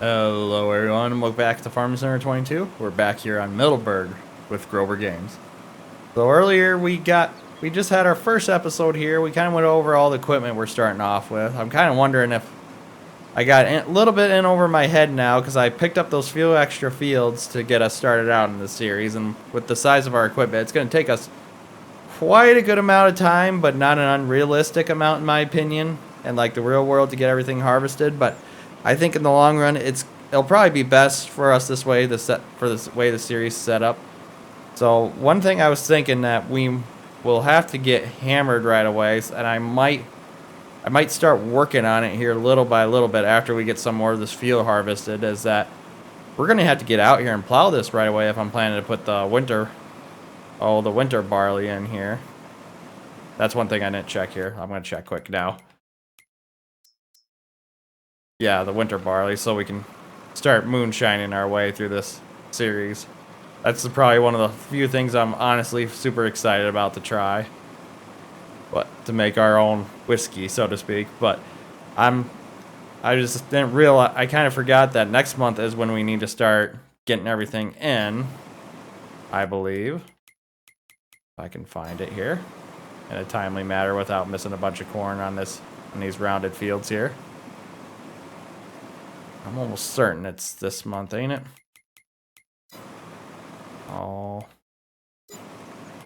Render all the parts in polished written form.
Hello everyone, and welcome back to Farm Center 22. We're back here on Middleburg with Grober Games. So earlier we just had our first episode here. We kind of went over all the equipment we're starting off with. I'm kind of wondering if I got a little bit in over my head now because I picked up those few extra fields to get us started out in the series. And with the size of our equipment, it's going to take us quite a good amount of time, but not an unrealistic amount in my opinion, and like the real world to get everything harvested. But I think in the long run, it'll probably be best for us this way, this way the series set up. So one thing I was thinking that we will have to get hammered right away, and I might start working on it here little by little bit after we get some more of this field harvested, is that we're gonna have to get out here and plow this right away if I'm planning to put the winter barley in here. That's one thing I didn't check here. I'm gonna check quick now. Yeah, the winter barley, so we can start moonshining our way through this series. That's probably one of the few things I'm honestly super excited about to try. But to make our own whiskey, so to speak. But I just didn't realize, I kind of forgot that next month is when we need to start getting everything in, I believe. If I can find it here in a timely manner without missing a bunch of corn on these rounded fields here. I'm almost certain it's this month, ain't it? Oh.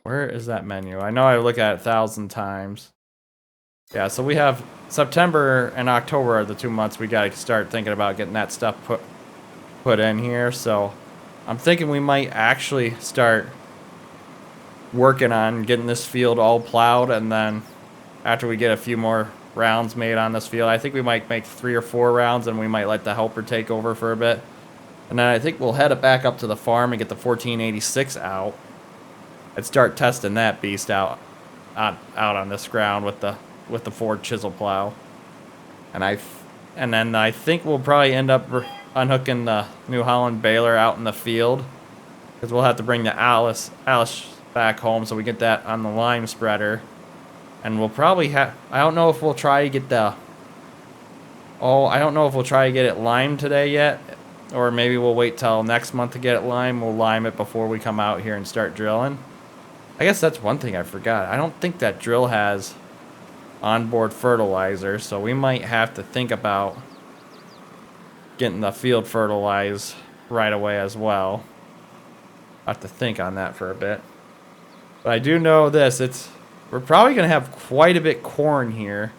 Where is that menu? I know I look at it 1,000 times. Yeah, so we have September and October are the 2 months we gotta start thinking about getting that stuff put in here. So I'm thinking we might actually start working on getting this field all plowed, and then after we get a few more rounds made on this field, I think we might make 3 or 4 rounds, and we might let the helper take over for a bit. And then I think we'll head it back up to the farm and get the 1486 out and start testing that beast out on this ground with the Ford chisel plow. And then I think we'll probably end up unhooking the New Holland baler out in the field, because we'll have to bring the Alice back home so we get that on the lime spreader. And we'll probably I don't know if we'll try to get it limed today yet, or maybe we'll wait till next month to get it limed. We'll lime it before we come out here and start drilling. I guess that's one thing I forgot. I don't think that drill has onboard fertilizer, so we might have to think about getting the field fertilized right away as well. I'll have to think on that for a bit. But I do know this, we're probably going to have quite a bit corn here,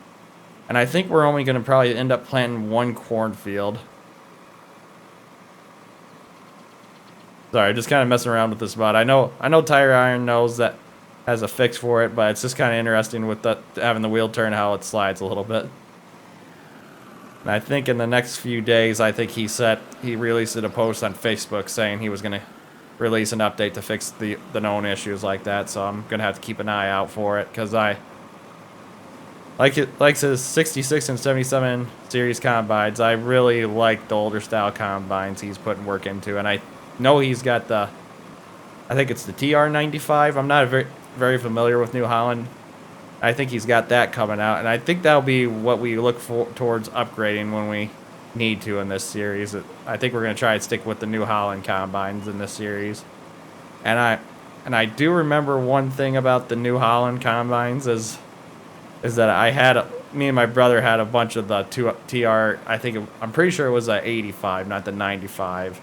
and I think we're only going to probably end up planting 1 cornfield. Sorry, just kind of messing around with this spot. I know Tire Iron knows that has a fix for it, but it's just kind of interesting with having the wheel turn, how it slides a little bit. And I think in the next few days, I think he released a post on Facebook saying he was going to release an update to fix the known issues like that. So I'm going to have to keep an eye out for it, because I like his 66 and 77 series combines. I really like the older style combines he's putting work into, and I know he's got I think it's the TR95. I'm not very familiar with New Holland. I think he's got that coming out, and I think that'll be what we look towards upgrading when we need to in this series. I think we're going to try and stick with the New Holland combines in this series. And I do remember one thing about the New Holland combines is that me and my brother had a bunch of the TR. I'm pretty sure it was a 85, not the 95.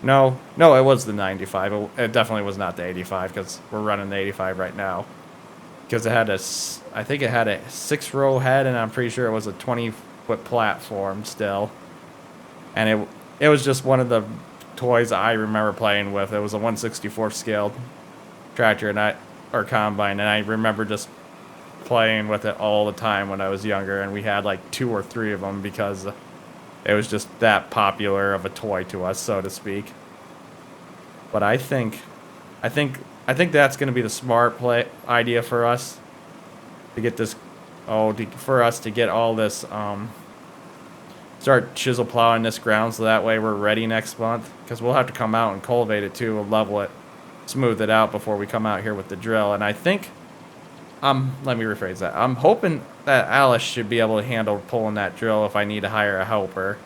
No, it was the 95. It definitely was not the 85, because we're running the 85 right now. Because I think it had a 6-row head, and I'm pretty sure it was a 20-foot platform still. And it was just one of the toys I remember playing with. It was a 1/64 scale tractor or combine, and I remember just playing with it all the time when I was younger. And we had like 2 or 3 of them because it was just that popular of a toy to us, so to speak. But I think that's going to be the smart idea for us to get this. For us to get all this. Start chisel plowing this ground, so that way we're ready next month. Because we'll have to come out and cultivate it too, and level it, smooth it out before we come out here with the drill. And I think let me rephrase that. I'm hoping that Alice should be able to handle pulling that drill if I need to hire a helper.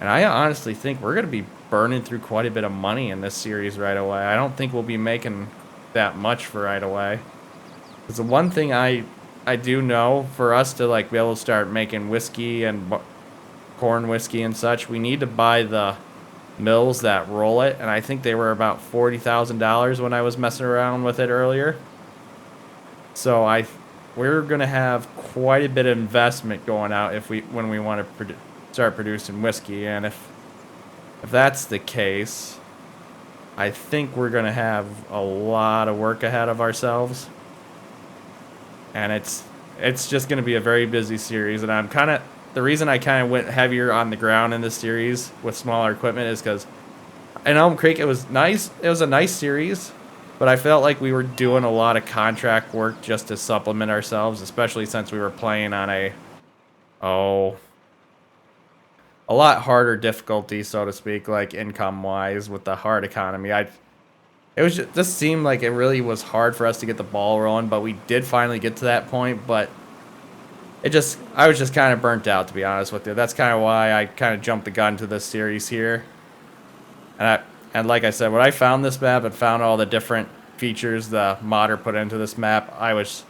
And I honestly think we're going to be burning through quite a bit of money in this series right away. I don't think we'll be making that much for right away. Because the one thing I do know, for us to like be able to start making whiskey and corn whiskey and such, we need to buy the mills that roll it, and I think they were about $40,000 when I was messing around with it earlier. So we're gonna have quite a bit of investment going out when we want to start producing whiskey, and if that's the case, I think we're gonna have a lot of work ahead of ourselves, and it's just gonna be a very busy series. And the reason I kind of went heavier on the ground in this series with smaller equipment is because in Elm Creek it was nice. It was a nice series, but I felt like we were doing a lot of contract work just to supplement ourselves, especially since we were playing on a lot harder difficulty, so to speak, like income wise with the hard economy. Just seemed like it really was hard for us to get the ball rolling, but we did finally get to that point. But I was just kind of burnt out, to be honest with you. That's kind of why I kind of jumped the gun to this series here. And like I said, when I found this map and found all the different features the modder put into this map, I was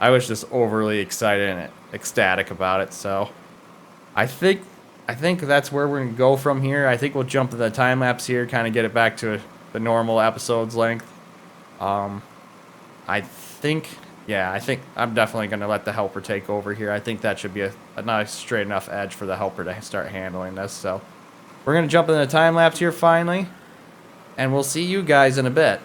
just overly excited and ecstatic about it. So I think that's where we're gonna go from here. I think we'll jump to the time lapse here, kind of get it back to the normal episode's length. I think I'm definitely going to let the helper take over here. I think that should be a nice straight enough edge for the helper to start handling this. So we're going to jump into the time lapse here finally, and we'll see you guys in a bit.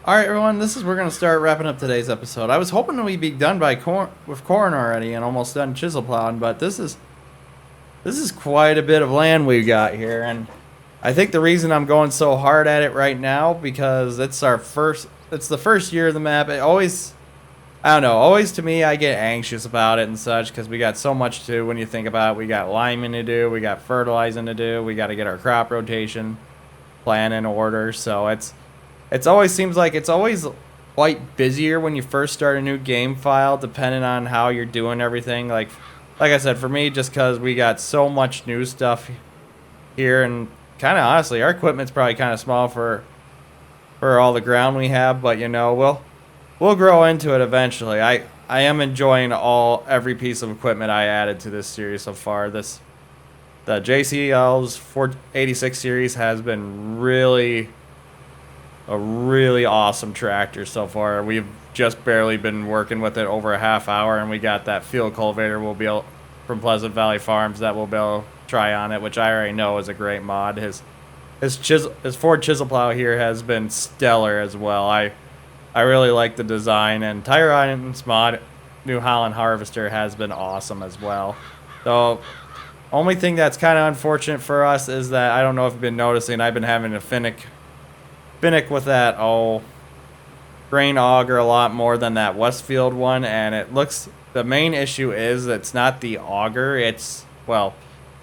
All right, everyone. We're gonna start wrapping up today's episode. I was hoping that we'd be done with corn already and almost done chisel plowing, but this is quite a bit of land we got here, and I think the reason I'm going so hard at it right now because it's the first year of the map. I don't know, always to me I get anxious about it and such because we got so much to do when you think about it. We got liming to do, we got fertilizing to do, we got to get our crop rotation plan in order. So it's always seems like it's always quite busier when you first start a new game file, depending on how you're doing everything. Like I said, for me, just because we got so much new stuff here, and kind of honestly, our equipment's probably kind of small for all the ground we have. But you know, we'll grow into it eventually. I am enjoying every piece of equipment I added to this series so far. The JCL's 486 series has been a really awesome tractor so far. We've just barely been working with it over a half hour, and we got that field cultivator from Pleasant Valley Farms that we'll be able to try on it, which I already know is a great mod. His Ford chisel plow here has been stellar as well. I really like the design, and Tyron's mod New Holland Harvester has been awesome as well. So only thing that's kind of unfortunate for us is that I don't know if you've been noticing, I've been having to finick with that grain auger a lot more than that Westfield one, and the main issue is it's not the auger. It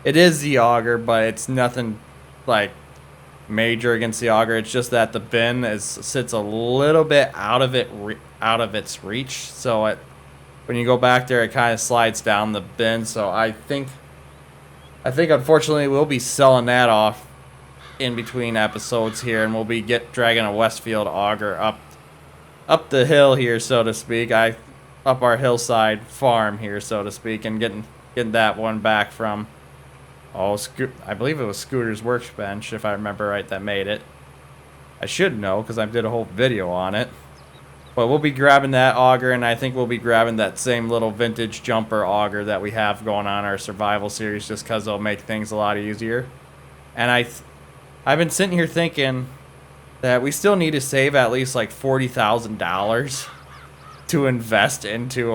is the auger, but it's nothing like major against the auger. It's just that the bin sits a little bit out of its reach, so when you go back there it kind of slides down the bin. So I think unfortunately we'll be selling that off in between episodes here, and we'll be dragging a Westfield auger up the hill here, so to speak. Up our hillside farm here, so to speak, and getting that one back from I believe it was Scooter's Workbench, if I remember right, that made it. I should know because I did a whole video on it. But we'll be grabbing that auger, and I think we'll be grabbing that same little vintage jumper auger that we have going on our survival series, just because it'll make things a lot easier. And I've been sitting here thinking that we still need to save at least like $40,000 to invest into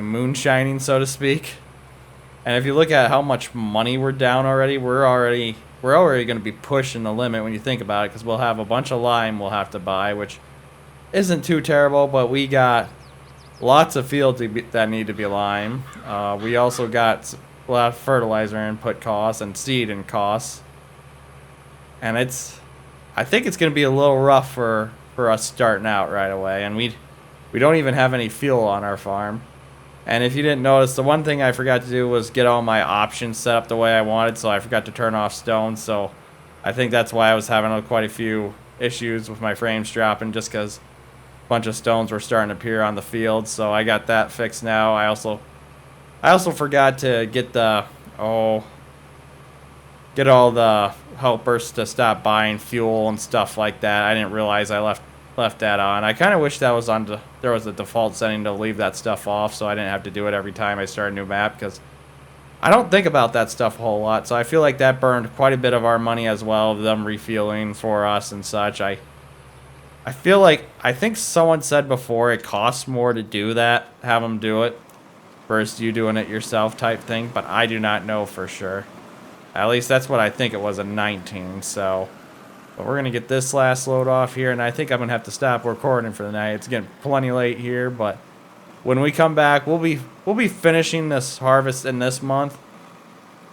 moonshining, so to speak. And if you look at how much money we're down already, we're already going to be pushing the limit when you think about it, because we'll have a bunch of lime we'll have to buy, which isn't too terrible, but we got lots of fields that need to be lime. We also got a lot of fertilizer input costs and seed and costs. And I think it's going to be a little rough for us starting out right away. And we don't even have any fuel on our farm. And if you didn't notice, the one thing I forgot to do was get all my options set up the way I wanted, so I forgot to turn off stones. So I think that's why I was having quite a few issues with my frames dropping, just because a bunch of stones were starting to appear on the field. So I got that fixed now. I also forgot to get all the helpers to stop buying fuel and stuff like that. I didn't realize I left that on. I kind of wish that was there was a default setting to leave that stuff off, so I didn't have to do it every time I start a new map, because I don't think about that stuff a whole lot. So I feel like that burned quite a bit of our money as well, them refueling for us and such. I think someone said before it costs more to do that, have them do it, versus you doing it yourself type thing, but I do not know for sure. At least that's what I think it was in 19, so. But we're going to get this last load off here, and I think I'm going to have to stop recording for the night. It's getting plenty late here, but when we come back, we'll be finishing this harvest in this month,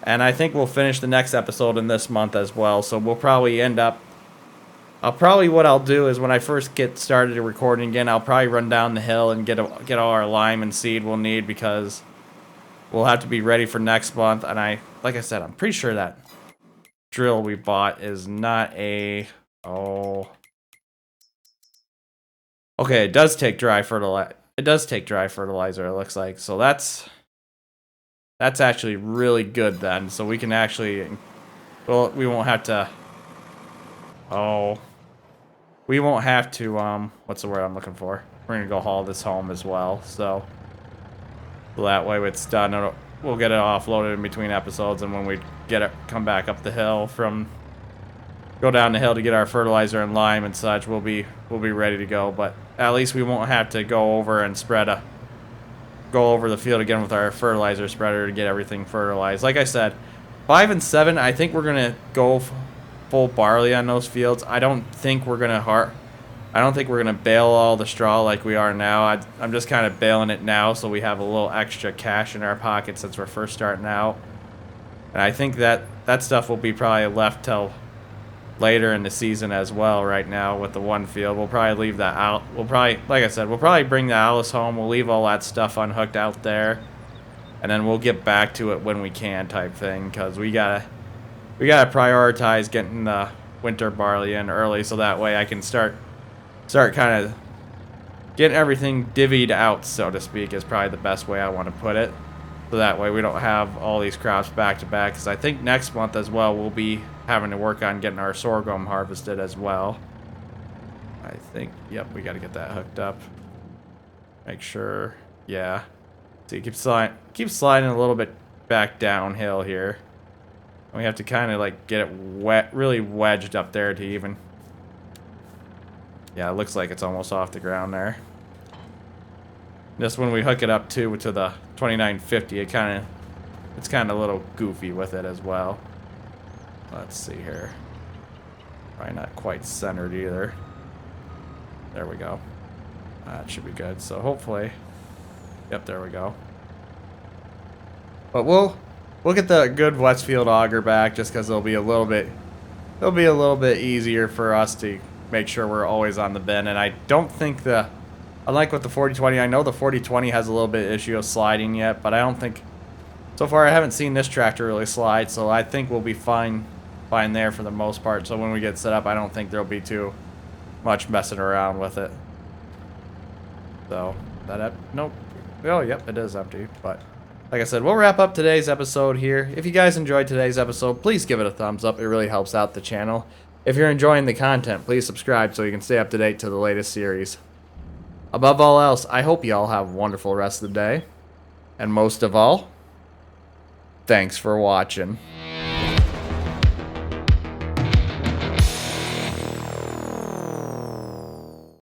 and I think we'll finish the next episode in this month as well. So we'll probably what I'll do is when I first get started recording again, I'll probably run down the hill and get all our lime and seed we'll need, because we'll have to be ready for next month. And like I said, I'm pretty sure that drill we bought is not okay, it does take dry fertilizer. It looks like. So that's actually really good then. So we can actually, we won't have to what's the word I'm looking for? We're gonna go haul this home as well. So that way when it's done, we'll get it offloaded in between episodes, and when we come back up the hill from go down the hill to get our fertilizer and lime and such, we'll be ready to go. But at least we won't have to go over and go over the field again with our fertilizer spreader to get everything fertilized. Like I said, 5 and 7, I think we're gonna go full barley on those fields. I don't think we're gonna bale all the straw like we are now. I'm just kind of baling it now so we have a little extra cash in our pocket since we're first starting out. And I think that stuff will be probably left till later in the season as well. Right now with the one field, we'll probably leave that out. Like I said, we'll probably bring the Alice home. We'll leave all that stuff unhooked out there, and then we'll get back to it when we can, type thing. Because we gotta prioritize getting the winter barley in early, so that way I can start kind of getting everything divvied out, so to speak, is probably the best way I want to put it. So that way we don't have all these crops back to back. Because I think next month as well we'll be having to work on getting our sorghum harvested as well. I think, yep, we got to get that hooked up. Make sure, yeah. See, keep sliding a little bit back downhill here. And we have to kind of like get it really wedged up there to even. Yeah, it looks like it's almost off the ground there. Just when we hook it up to the 2950, it's kind of a little goofy with it as well. Let's see here. Probably not quite centered either. There we go. That should be good. So hopefully, yep, there we go. But we'll get the good Westfield auger back just because it'll be a little bit easier for us to make sure we're always on the bin. And I don't think unlike with the 4020, I know the 4020 has a little bit of issue of sliding yet, but I don't think, so far I haven't seen this tractor really slide, so I think we'll be fine there for the most part. So when we get set up, I don't think there'll be too much messing around with it. So, nope. Oh, yep, it is empty, but like I said, we'll wrap up today's episode here. If you guys enjoyed today's episode, please give it a thumbs up. It really helps out the channel. If you're enjoying the content, please subscribe so you can stay up to date to the latest series. Above all else, I hope you all have a wonderful rest of the day. And most of all, thanks for watching.